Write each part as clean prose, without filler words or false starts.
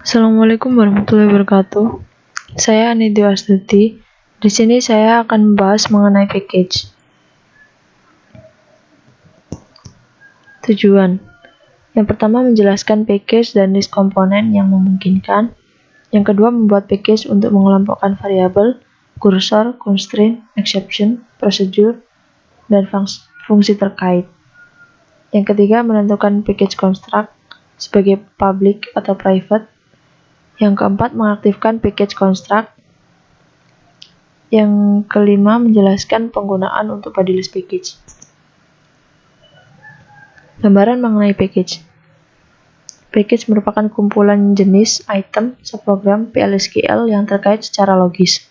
Assalamualaikum warahmatullahi wabarakatuh. Saya Anindya Astuti. Di sini saya akan membahas mengenai package. Tujuan. Yang pertama menjelaskan package dan list komponen yang memungkinkan. Yang kedua membuat package untuk mengelompokkan variabel, kursor, constraint, exception, prosedur, dan fungsi terkait. Yang ketiga menentukan package construct sebagai public atau private. Yang keempat, mengaktifkan package construct. Yang kelima, menjelaskan penggunaan untuk body list package. Gambaran mengenai package. Package merupakan kumpulan jenis, item, subprogram, PL/SQL yang terkait secara logis.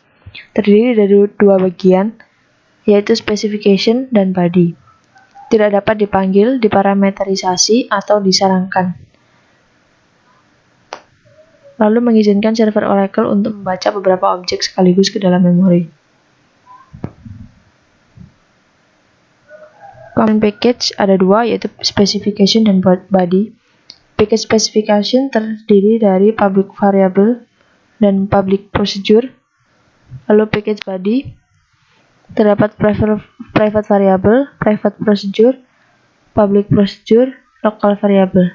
Terdiri dari dua bagian, yaitu specification dan body. Tidak dapat dipanggil, diparameterisasi, atau disarankan. Lalu mengizinkan server Oracle untuk membaca beberapa objek sekaligus ke dalam memori. Komponen package ada dua, yaitu specification dan body. Package specification terdiri dari public variable dan public procedure. Lalu package body terdapat private variable, private procedure, public procedure, local variable.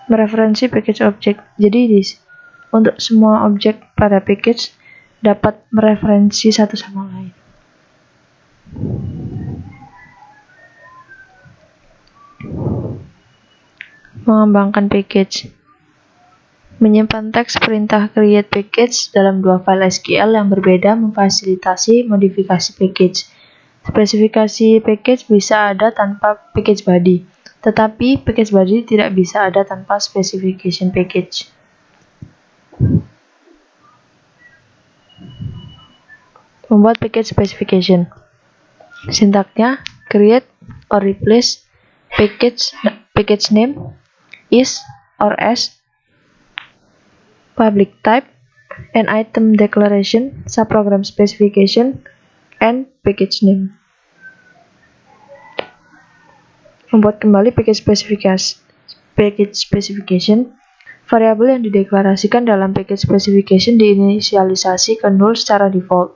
Mereferensi package object. Jadi untuk semua objek pada package dapat mereferensi satu sama lain. Mengembangkan package. Menyimpan teks perintah create package dalam dua file SQL yang berbeda memfasilitasi modifikasi package. Spesifikasi package bisa ada tanpa package body, tetapi package body tidak bisa ada tanpa specification package. Membuat package specification. Sintaknya create or replace package name is or as, public type, and item declaration, subprogram specification, and package name. Membuat kembali package specification. Variabel yang dideklarasikan dalam package specification diinisialisasi ke null secara default.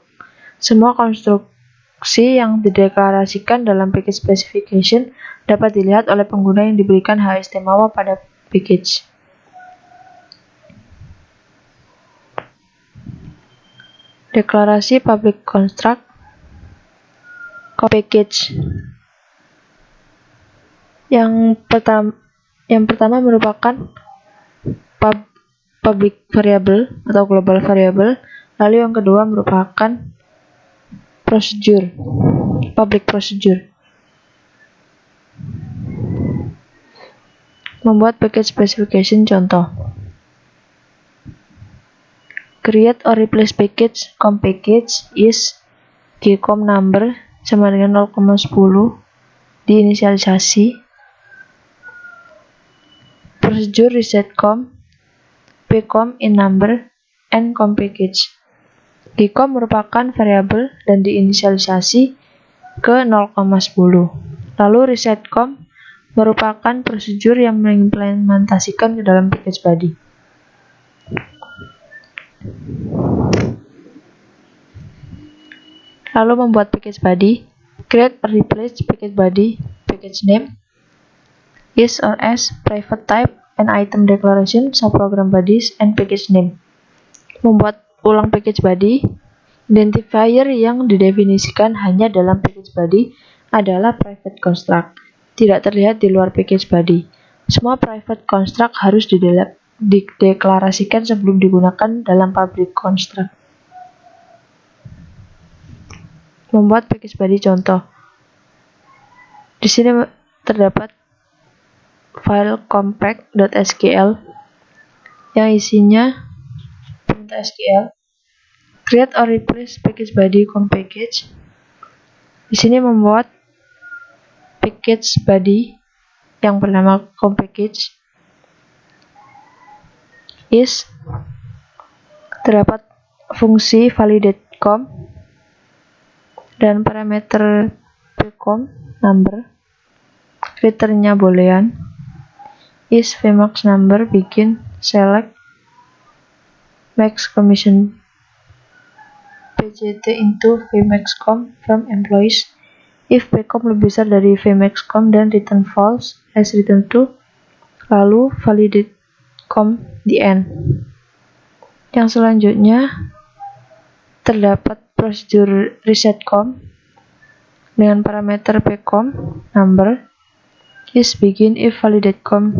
Semua konstruksi yang dideklarasikan dalam package specification dapat dilihat oleh pengguna yang diberikan hak istimewa pada package. Deklarasi public construct package. Yang pertama merupakan public variable atau global variable, lalu yang kedua merupakan public procedure. Membuat package specification contoh. Create or replace package com package is gcom number sama dengan 0,10 diinisialisasi. Procedure reset com pcom in number and com package. Gcom merupakan variabel dan diinisialisasi ke 0,10. Lalu resetcom merupakan prosedur yang mengimplementasikan ke dalam package body. Lalu membuat package body. Create or replace package body, package name is or as, private type, and item declaration, subprogram bodies, and package name. Membuat ulang package body. Identifier yang didefinisikan hanya dalam package body adalah private construct, tidak terlihat di luar package body. Semua private construct harus dideklarasikan sebelum digunakan dalam public construct. Membuat package body contoh. Di sini terdapat file compact.sql yang isinya perintah SQL. Create or replace package body com package. Di sini membuat package body yang bernama com package is terdapat fungsi validate.com dan parameter pcom number. kriteria boolean is Vmax number begin select max commission PJT into Vmaxcom from employees if Pcom lebih besar dari Vmaxcom dan return false as return true, lalu validate com the end. Yang selanjutnya terdapat prosedur resetcom dengan parameter Pcom number is begin if validatecom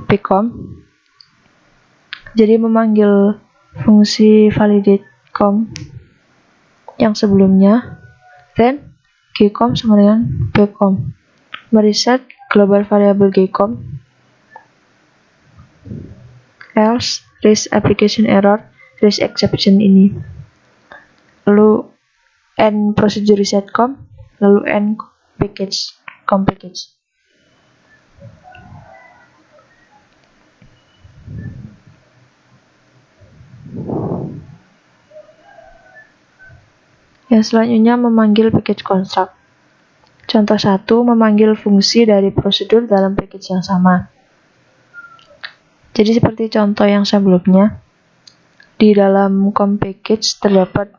Pcom. Jadi memanggil fungsi validatecom yang sebelumnya, then gcom sama dengan Pcom, mereset global variable gcom, else raise application error, raise exception ini, lalu end procedure resetcom, lalu end com package. Yang selanjutnya memanggil package construct. Contoh 1, memanggil fungsi dari prosedur dalam package yang sama. Jadi seperti contoh yang sebelumnya, di dalam com package terdapat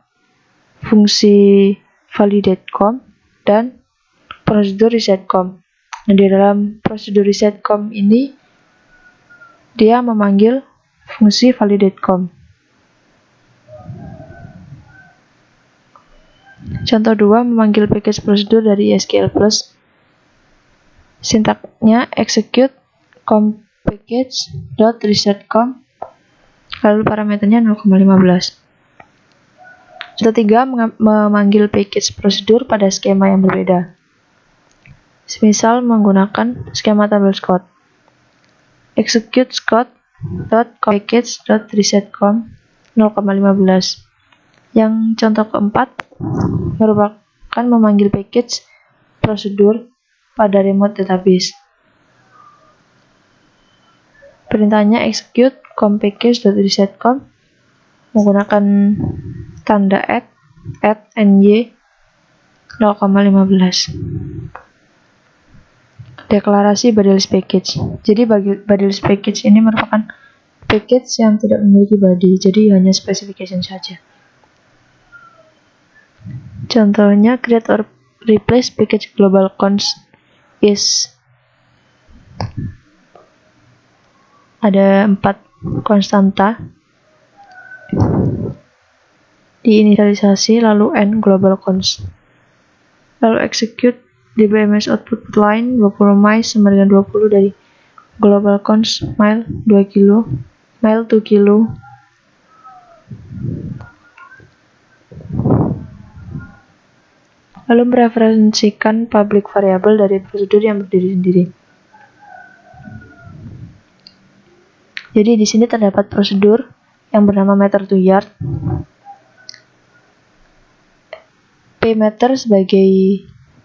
fungsi validatecom dan prosedur resetcom. Nah, di dalam prosedur resetcom ini dia memanggil fungsi validatecom. Contoh 2, memanggil package prosedur dari SQL Plus. Sintaknya execute com package.resetcom, lalu parameternya 0,15. Contoh 3, memanggil package prosedur pada skema yang berbeda. Semisal menggunakan skema tabel Scott. Execute scott.package.resetcom 0,15. Yang contoh keempat merupakan memanggil package prosedur pada remote database. Perintahnya execute com package.resetcom menggunakan tanda @ny 0,15. Deklarasi body list package. Jadi body list package ini merupakan package yang tidak memiliki body, jadi hanya specification saja. Contohnya create or replace package global const is, ada 4 konstanta diinisialisasi, lalu n global const, lalu execute dbms output line 20 my sama dengan 20 dari global const mile 2 kilo, lalu mereferensikan public variable dari prosedur yang berdiri sendiri. Jadi di sini terdapat prosedur yang bernama meter to yard, pmeter sebagai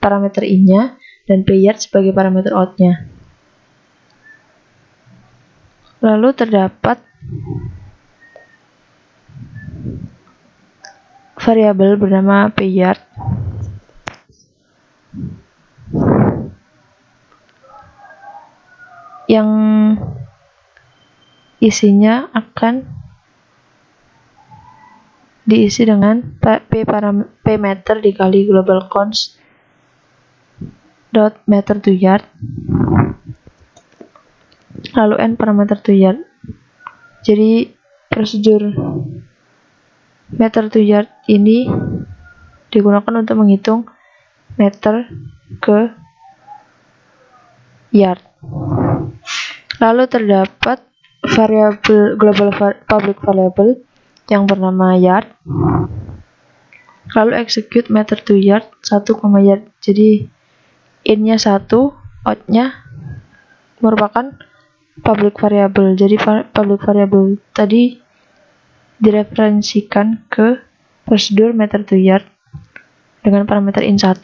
parameter in-nya dan pyard sebagai parameter out-nya. Lalu terdapat variabel bernama pyard yang isinya akan diisi dengan pmeter dikali global const dot meter to yard, lalu n parameter to yard. Jadi prosedur meter to yard ini digunakan untuk menghitung meter ke yard. Lalu terdapat variabel global public variable yang bernama yard, lalu execute meter to yard 1, yard. Jadi in-nya 1, out-nya merupakan public variable. Jadi public variable tadi direferensikan ke prosedur meter to yard dengan parameter in 1.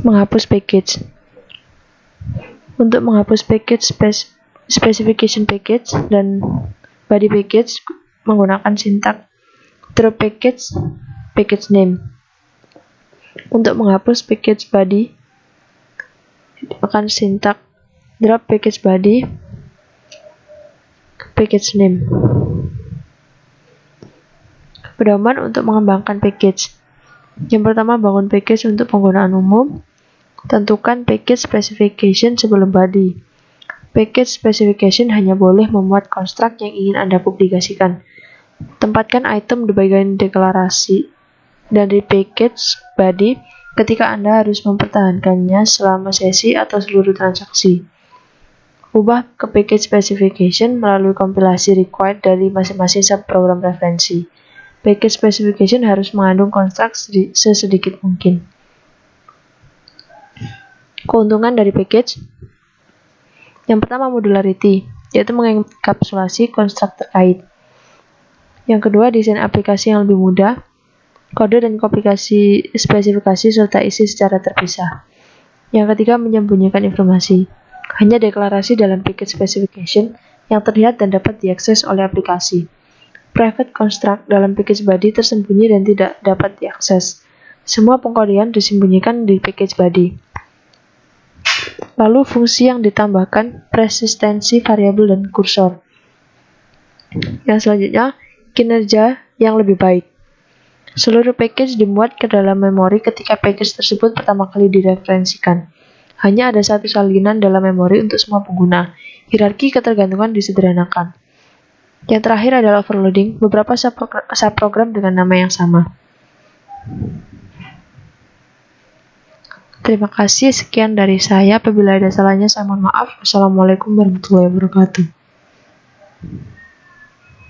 Menghapus package. Untuk menghapus package specification package dan body package menggunakan sintak Drop package name. Untuk menghapus package body, akan sintak drop package body package name. Pedoman untuk mengembangkan package. Yang pertama, bangun package untuk penggunaan umum. Tentukan package specification sebelum body. Package specification hanya boleh memuat konstruk yang ingin Anda publikasikan. Tempatkan item di bagian deklarasi dari package body ketika Anda harus mempertahankannya selama sesi atau seluruh transaksi. Ubah ke package specification melalui kompilasi required dari masing-masing subprogram referensi. Package specification harus mengandung konstruk sesedikit mungkin. Keuntungan dari package. Yang pertama, modularity, yaitu mengekapsulasi konstruk terkait. Yang kedua, desain aplikasi yang lebih mudah. Kode dan komplikasi spesifikasi serta isi secara terpisah. Yang ketiga, menyembunyikan informasi. Hanya deklarasi dalam package specification yang terlihat dan dapat diakses oleh aplikasi. Private construct dalam package body tersembunyi dan tidak dapat diakses. Semua pengkodean disembunyikan di package body. Lalu fungsi yang ditambahkan, persistensi variabel dan kursor. Yang selanjutnya, kinerja yang lebih baik. Seluruh package dimuat ke dalam memori ketika package tersebut pertama kali direferensikan. Hanya ada satu salinan dalam memori untuk semua pengguna. Hierarki ketergantungan disederhanakan. Yang terakhir adalah overloading, beberapa subprogram dengan nama yang sama. Terima kasih, sekian dari saya. Apabila ada salahnya, saya mohon maaf. Wassalamualaikum warahmatullahi wabarakatuh.